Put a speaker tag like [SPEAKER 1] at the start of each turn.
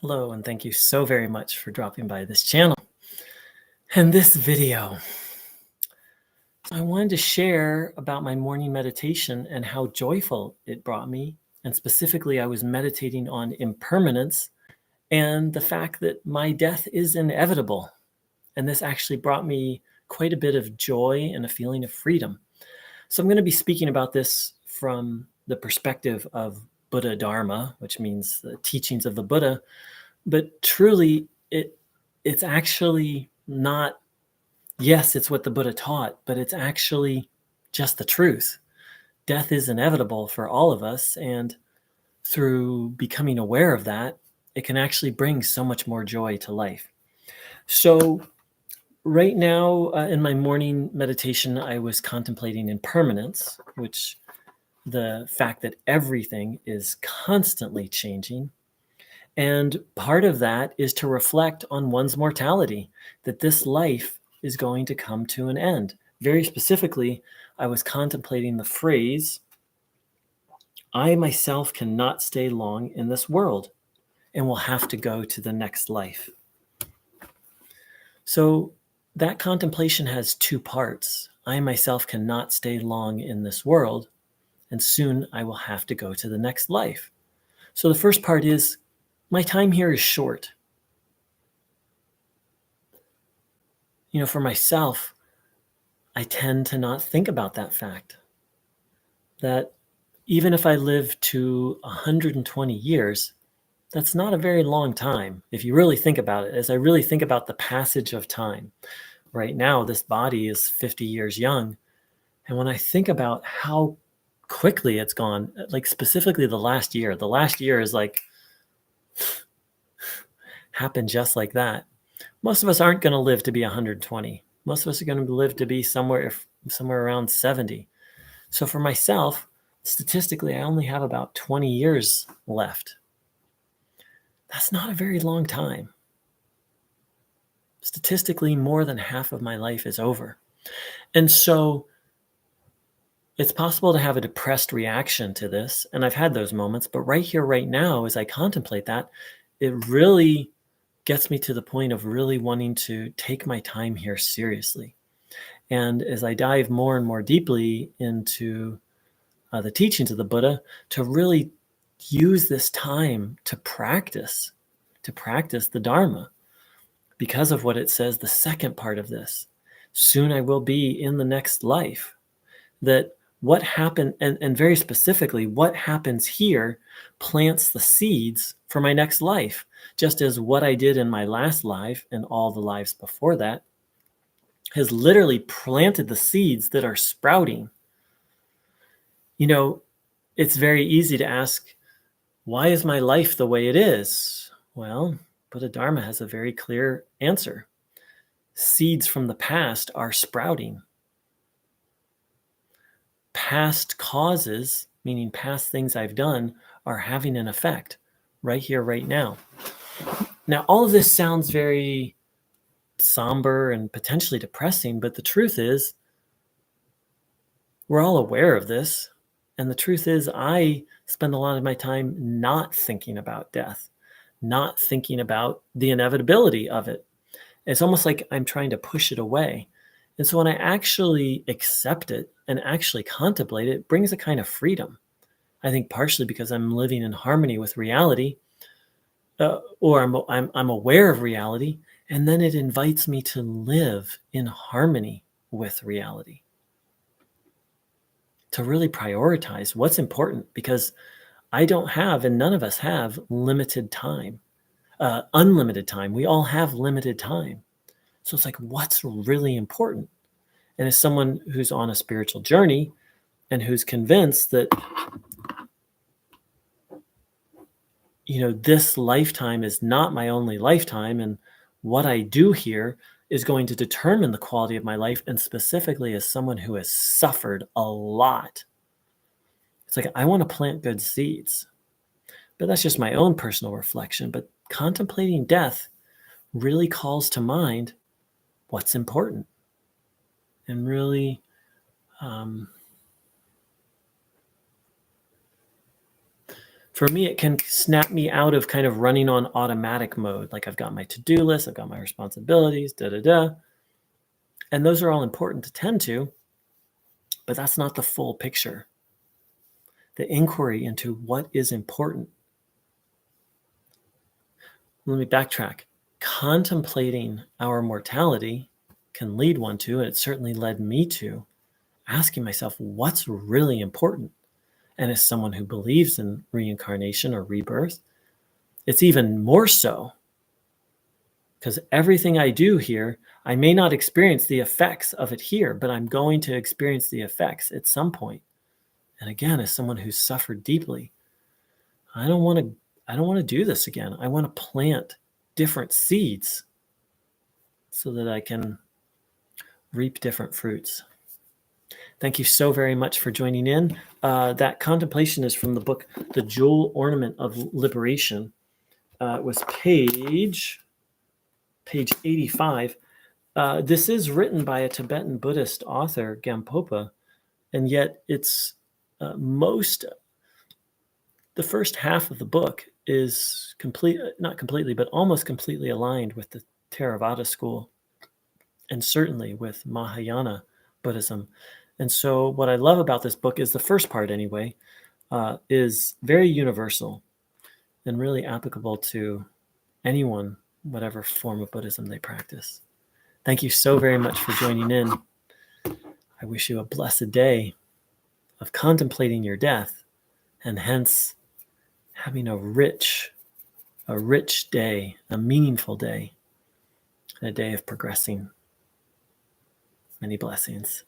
[SPEAKER 1] Hello, and thank you so very much for dropping by this channel. In this video, I wanted to share about my morning meditation and how joyful it brought me. And specifically, I was meditating on impermanence and the fact that my death is inevitable. And this actually brought me quite a bit of joy and a feeling of freedom. So I'm going to be speaking about this from the perspective of Buddha Dharma, which means the teachings of the Buddha. But truly, it's actually not, yes, it's what the Buddha taught, but it's actually just the truth. Death is inevitable for all of us. And through becoming aware of that, it can actually bring so much more joy to life. So right now in my morning meditation, I was contemplating impermanence, which the fact that everything is constantly changing. And part of that is to reflect on one's mortality, that this life is going to come to an end. Very specifically, I was contemplating the phrase, I myself cannot stay long in this world and will have to go to the next life. So that contemplation has two parts. I myself cannot stay long in this world, and soon I will have to go to the next life. So the first part is, my time here is short. For myself, I tend to not think about that fact. That even if I live to 120 years, that's not a very long time. If you really think about it, as I really think about the passage of time, right now, this body is 50 years young. And when I think about how quickly it's gone, like specifically the last year is like happened just like that. Most of us aren't going to live to be 120. Most of us are going to live to be somewhere around 70. So for myself, statistically, I only have about 20 years left. That's not a very long time. Statistically, more than half of my life is over. And so it's possible to have a depressed reaction to this. And I've had those moments, but right here, right now, as I contemplate that, it really gets me to the point of really wanting to take my time here seriously. And as I dive more and more deeply into the teachings of the Buddha, to really use this time to practice the Dharma, because of what it says, the second part of this. Soon I will be in the next life. That what happened, and very specifically, what happens here plants the seeds for my next life, just as what I did in my last life and all the lives before that has literally planted the seeds that are sprouting. It's very easy to ask, why is my life the way it is? Well, Buddha Dharma has a very clear answer. Seeds from the past are sprouting. Past causes, meaning past things I've done, are having an effect right here, right now. Now, all of this sounds very somber and potentially depressing, but the truth is, we're all aware of this. And the truth is, I spend a lot of my time not thinking about death, not thinking about the inevitability of it. It's almost like I'm trying to push it away. And so when I actually accept it and actually contemplate it, it brings a kind of freedom. I think partially because I'm living in harmony with reality, or I'm aware of reality, and then it invites me to live in harmony with reality. To really prioritize what's important, because I don't have, and none of us have, limited time, unlimited time. We all have limited time. So it's like, what's really important? And as someone who's on a spiritual journey and who's convinced that, this lifetime is not my only lifetime, and what I do here is going to determine the quality of my life, and specifically as someone who has suffered a lot, it's like, I want to plant good seeds. But that's just my own personal reflection. But contemplating death really calls to mind what's important. And really For me, it can snap me out of kind of running on automatic mode. Like I've got my to-do list, I've got my responsibilities, And those are all important to tend to, but that's not the full picture. The inquiry into what is important. Let me backtrack. Contemplating our mortality can lead one to, and it certainly led me to, asking myself, what's really important? And as someone who believes in reincarnation or rebirth, it's even more so, because everything I do here, I may not experience the effects of it here, but I'm going to experience the effects at some point. And again, as someone who's suffered deeply, I don't want to do this again. I want to plant different seeds so that I can reap different fruits. Thank you so very much for joining in. That contemplation is from the book, The Jewel Ornament of Liberation. It was page 85. This is written by a Tibetan Buddhist author, Gampopa, and yet it's the first half of the book is not completely, but almost completely aligned with the Theravada school, and certainly with Mahayana Buddhism. And so what I love about this book is the first part anyway, is very universal and really applicable to anyone, whatever form of Buddhism they practice. Thank you so very much for joining in. I wish you a blessed day of contemplating your death, and hence having a rich day, a meaningful day, and a day of progressing. Many blessings.